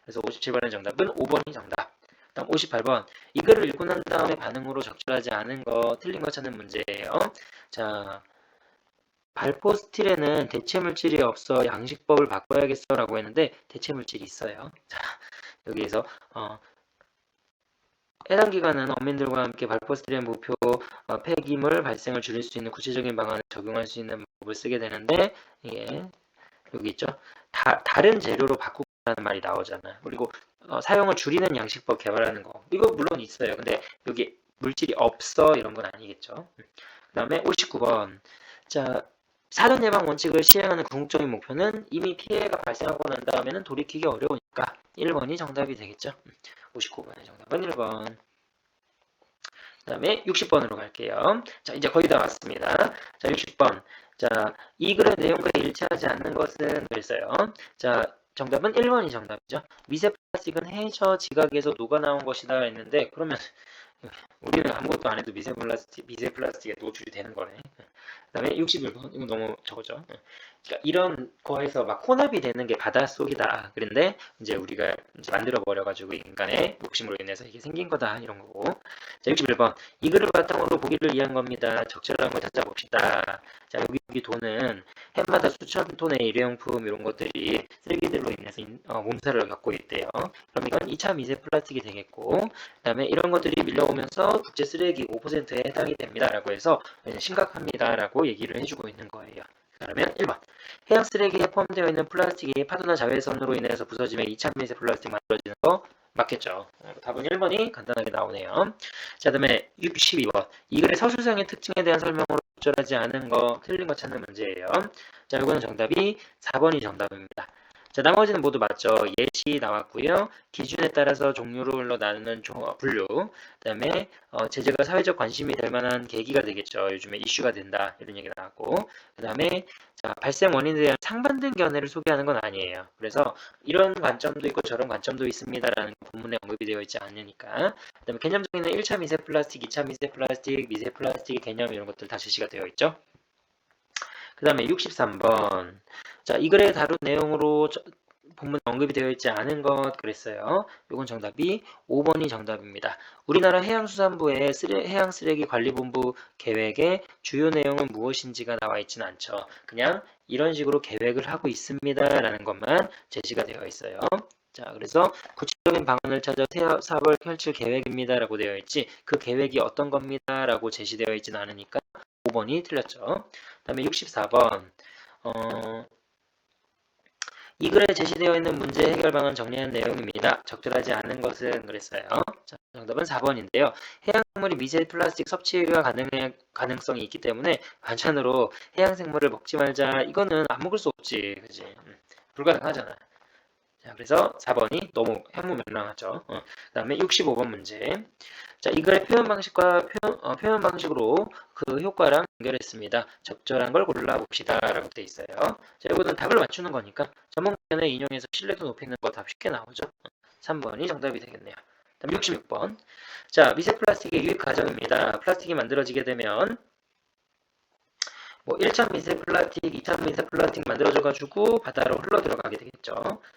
그래서 57번의 정답은 5번이 정답. 다음 58번. 이 글을 읽고 난 다음에 반응으로 적절하지 않은 거, 틀린 거 찾는 문제예요. 자, 발포 스틸에는 대체 물질이 없어 양식법을 바꿔야겠어 라고 했는데 대체 물질이 있어요. 자, 여기에서 해당 기관은 어민들과 함께 발포 스틸의 목표 폐기물 발생을 줄일 수 있는 구체적인 방안을 적용할 수 있는 방법을 쓰게 되는데 이게 여기 있죠. 다른 재료로 바꾸라는 말이 나오잖아요. 그리고 사용을 줄이는 양식법 개발하는 거. 이거 물론 있어요. 근데 여기 물질이 없어 이런 건 아니겠죠. 그 다음에 59번. 자, 사전 예방 원칙을 시행하는 궁극적인 목표는 이미 피해가 발생하고 난 다음에는 돌이키기 어려우니까 1번이 정답이 되겠죠. 59번의 정답은 1번. 그 다음에 60번으로 갈게요. 자, 이제 거의 다 왔습니다. 자, 60번. 자, 이 글의 내용과 일치하지 않는 것은 그랬어요. 자, 정답은 1번이 정답이죠. 미세 플라스틱은 해저 지각에서 녹아나온 것이다 했는데 그러면 우리는 아무것도 안 해도 미세 플라스틱에 노출이 되는 거네. 그 다음에 61번. 이거 너무 적었죠. 그러니까 이런 거에서 막 혼합이 되는 게 바닷속이다. 그런데 이제 우리가 이제 만들어 버려가지고 인간의 욕심으로 인해서 이게 생긴 거다. 이런 거고. 자, 61번. 이 글을 바탕으로 보기를 이해한 겁니다. 적절한 걸 찾아봅시다. 자, 여기 돈은 해마다 수천 톤의 일회용품 이런 것들이 쓰레기들로 인해서 몸살을 겪고 있대요. 그럼 이건 2차 미세 플라스틱이 되겠고, 그 다음에 이런 것들이 밀려오면서 국제 쓰레기 5%에 해당이 됩니다. 라고 해서 심각합니다. 라고 얘기를 해주고 있는 거예요. 그러면 1번. 해양 쓰레기에 포함되어 있는 플라스틱이 파도나 자외선으로 인해서 부서지면 2차 미세 플라스틱 만들어지는 거 맞겠죠. 답은 1번이 간단하게 나오네요. 자, 다음에 62번. 이 글의 서술상의 특징에 대한 설명으로 적절하지 않은 거, 틀린 거 찾는 문제예요. 자, 이거는 정답이 4번이 정답입니다. 자, 나머지는 모두 맞죠. 예시 나왔고요. 기준에 따라서 종류로 나누는 분류. 그다음에 제재가 사회적 관심이 될 만한 계기가 되겠죠. 요즘에 이슈가 된다 이런 얘기 나왔고. 그다음에 자, 발생 원인에 대한 상반된 견해를 소개하는 건 아니에요. 그래서 이런 관점도 있고 저런 관점도 있습니다라는 본문에 언급이 되어 있지 않으니까. 그다음에 개념적인 1차 미세 플라스틱, 2차 미세 플라스틱, 미세 플라스틱의 개념 이런 것들 다 제시가 되어 있죠. 그 다음에 63번. 자, 이 글에 다룬 내용으로 본문 언급이 되어 있지 않은 것 그랬어요. 이건 정답이 5번이 정답입니다. 우리나라 해양수산부의 해양쓰레기관리본부 계획의 주요 내용은 무엇인지가 나와 있지는 않죠. 그냥 이런 식으로 계획을 하고 있습니다라는 것만 제시가 되어 있어요. 자, 그래서 구체적인 방안을 찾아 사업을 펼칠 계획입니다라고 되어 있지 그 계획이 어떤 겁니다라고 제시되어 있지는 않으니까 5번이 틀렸죠. 그 다음에 64번. 이 글에 제시되어 있는 문제 해결 방안 정리한 내용입니다. 적절하지 않은 것은 그랬어요. 자, 정답은 4번인데요. 해양생물이 미세 플라스틱 섭취가 가능성이 있기 때문에 반찬으로 해양생물을 먹지 말자. 이거는 안 먹을 수 없지. 그지? 불가능하잖아. 자, 그래서 4번이 너무 향무명랑하죠. 그 다음에 65번 문제. 자, 이 글의 표현 방식과 표현 방식으로 그 효과랑 연결했습니다. 적절한 걸 골라봅시다. 라고 되어 있어요. 자, 이거는 답을 맞추는 거니까 전문가에 인용해서 신뢰도 높이는 거 답 쉽게 나오죠. 3번이 정답이 되겠네요. 다음 66번. 자, 미세 플라스틱의 유입 과정입니다. 플라스틱이 만들어지게 되면 1차 미세 플라스틱, 2차 미세 플라스틱 만들어져가지고 바다로 흘러 들어가게 되겠죠.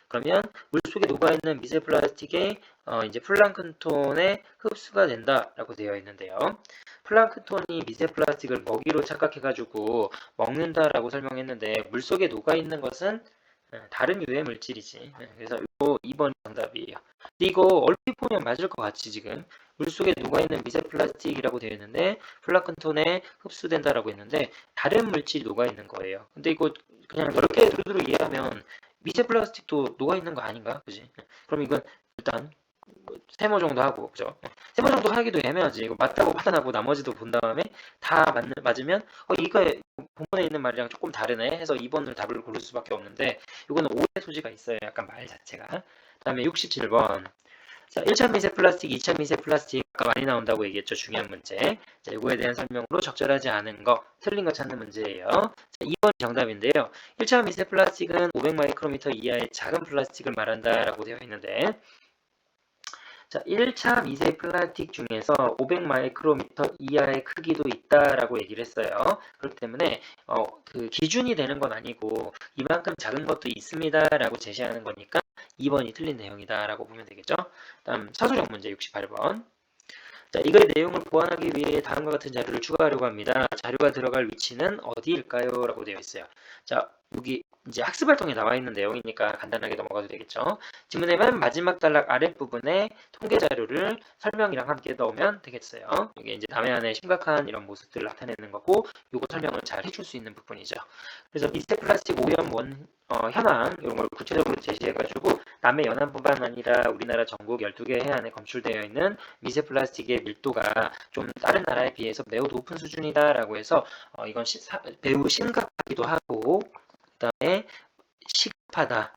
그러면 물속에 녹아있는 미세 플라스틱에 이제 플랑크톤에 흡수가 된다라고 되어 있는데요. 플랑크톤이 미세 플라스틱을 먹이로 착각해가지고 먹는다라고 설명했는데 물속에 녹아있는 것은 다른 유해 물질이지. 그래서 이거 2번이 정답이에요. 근데 이거 얼핏 보면 맞을 것 같지 지금. 물속에 녹아있는 미세 플라스틱이라고 되어 있는데 플랑크톤에 흡수된다라고 했는데 다른 물질이 녹아있는 거예요. 근데 이거 그냥 이렇게 두루두루 이해하면 미세 플라스틱도 녹아있는 거 아닌가? 그지? 그럼 이건 일단 세모 정도 하고 그죠? 세모 정도 하기도 애매하지. 이거 맞다고 판단하고 나머지도 본 다음에 다 맞으면 이거 본문에 있는 말이랑 조금 다르네 해서 2번을 답을 고를 수밖에 없는데 이거는 오해 소지가 있어요. 약간 말 자체가. 그 다음에 67번. 자, 1차 미세 플라스틱, 2차 미세 플라스틱 아까 많이 나온다고 얘기했죠. 중요한 문제. 자, 이거에 대한 설명으로 적절하지 않은 거, 틀린 거 찾는 문제예요. 자, 2번이 정답인데요. 1차 미세 플라스틱은 500 마이크로미터 이하의 작은 플라스틱을 말한다라고 되어 있는데 자, 1차 미세 플라스틱 중에서 500 마이크로미터 이하의 크기도 있다라고 얘기를 했어요. 그렇기 때문에 그 기준이 되는 건 아니고 이만큼 작은 것도 있습니다라고 제시하는 거니까 2번이 틀린 내용이다라고 보면 되겠죠. 다음 사소적 문제 68번. 자, 이거의 내용을 보완하기 위해 다음과 같은 자료를 추가하려고 합니다. 자료가 들어갈 위치는 어디일까요? 라고 되어 있어요. 자, 여기 이제 학습활동에 나와 있는 내용이니까 간단하게 넘어가도 되겠죠. 지문의 맨 마지막 단락 아랫부분에 통계 자료를 설명이랑 함께 넣으면 되겠어요. 이게 이제 남해안의 심각한 이런 모습들을 나타내는 거고 요거 설명을 잘 해줄 수 있는 부분이죠. 그래서 미세 플라스틱 오염 현황 이런 걸 구체적으로 제시해가지고 남해 연안뿐만 아니라 우리나라 전국 12개 해안에 검출되어 있는 미세 플라스틱의 밀도가 좀 다른 나라에 비해서 매우 높은 수준이다라고 해서 이건 매우 심각하기도 하고 그다음에 시급하다.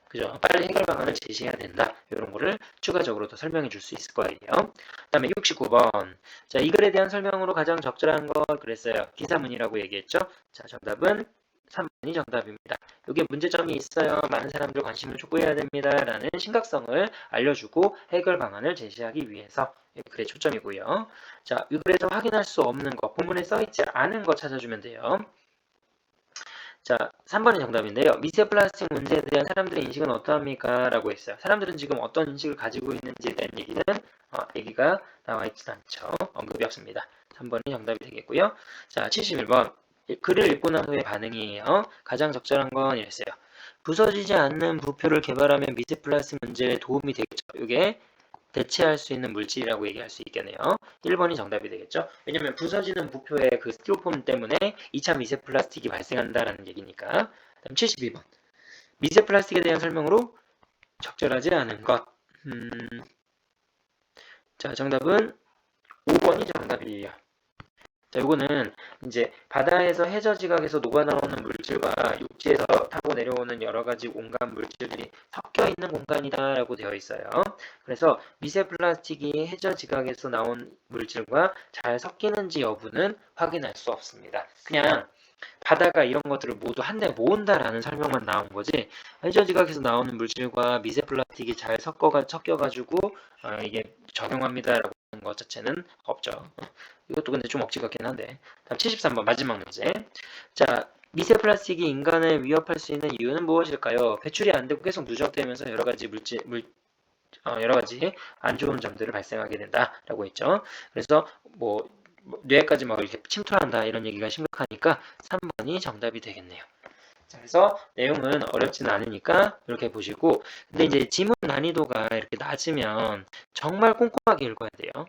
그죠? 빨리 해결 방안을 제시해야 된다. 이런 거를 추가적으로 더 설명해 줄 수 있을 거예요. 그 다음에 69번. 자, 이 글에 대한 설명으로 가장 적절한 거 그랬어요. 기사문이라고 얘기했죠. 자, 정답은 3번이 정답입니다. 이게 문제점이 있어요. 많은 사람들 관심을 촉구해야 됩니다. 라는 심각성을 알려주고 해결 방안을 제시하기 위해서 글의 초점이고요. 자, 이 글에서 확인할 수 없는 거, 본문에 써있지 않은 거 찾아주면 돼요. 자, 3번이 정답인데요. 미세 플라스틱 문제에 대한 사람들의 인식은 어떠합니까? 라고 했어요. 사람들은 지금 어떤 인식을 가지고 있는지에 대한 얘기가 나와 있지 않죠. 언급이 없습니다. 3번이 정답이 되겠고요. 자, 71번. 글을 읽고 난 후의 반응이에요. 가장 적절한 건 이랬어요. 부서지지 않는 부표를 개발하면 미세 플라스틱 문제에 도움이 되겠죠. 이게 대체할 수 있는 물질이라고 얘기할 수 있겠네요. 1번이 정답이 되겠죠. 왜냐면 부서지는 부표의 그 스티로폼 때문에 2차 미세 플라스틱이 발생한다라는 얘기니까. 다음 72번. 미세 플라스틱에 대한 설명으로 적절하지 않은 것. 자, 정답은 5번이 정답이에요. 자, 요거는 이제 바다에서 해저 지각에서 녹아나오는 물질과 육지에서 타고 내려오는 여러 가지 온갖 물질들이 섞여 있는 공간이다라고 되어 있어요. 그래서 미세 플라스틱이 해저 지각에서 나온 물질과 잘 섞이는지 여부는 확인할 수 없습니다. 그냥 바다가 이런 것들을 모두 한데 모은다라는 설명만 나온 거지, 해저 지각에서 나오는 물질과 미세 플라스틱이 잘 섞여가지고 이게 적용합니다라고 하는 것 자체는 없죠. 이것도 근데 좀 억지 같긴 한데. 다음 73번 마지막 문제. 자, 미세 플라스틱이 인간을 위협할 수 있는 이유는 무엇일까요? 배출이 안 되고 계속 누적되면서 여러 가지 안 좋은 점들을 발생하게 된다라고 했죠. 그래서 뭐 뇌까지 막 이렇게 침투한다 이런 얘기가 심각하니까 3번이 정답이 되겠네요. 자, 그래서 내용은 어렵지는 않으니까 이렇게 보시고, 근데 이제 지문 난이도가 이렇게 낮으면 정말 꼼꼼하게 읽어야 돼요.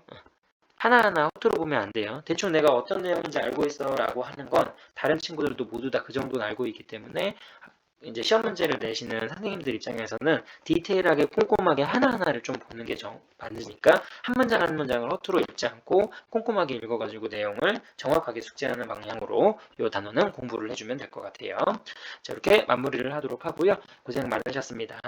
하나하나 허투루 보면 안 돼요. 대충 내가 어떤 내용인지 알고 있어 라고 하는 건 다른 친구들도 모두 다 그 정도는 알고 있기 때문에 이제 시험 문제를 내시는 선생님들 입장에서는 디테일하게 꼼꼼하게 하나하나를 좀 보는 게 맞으니까 한 문장 한 문장을 허투루 읽지 않고 꼼꼼하게 읽어가지고 내용을 정확하게 숙지하는 방향으로 이 단어는 공부를 해주면 될 것 같아요. 자, 이렇게 마무리를 하도록 하고요. 고생 많으셨습니다.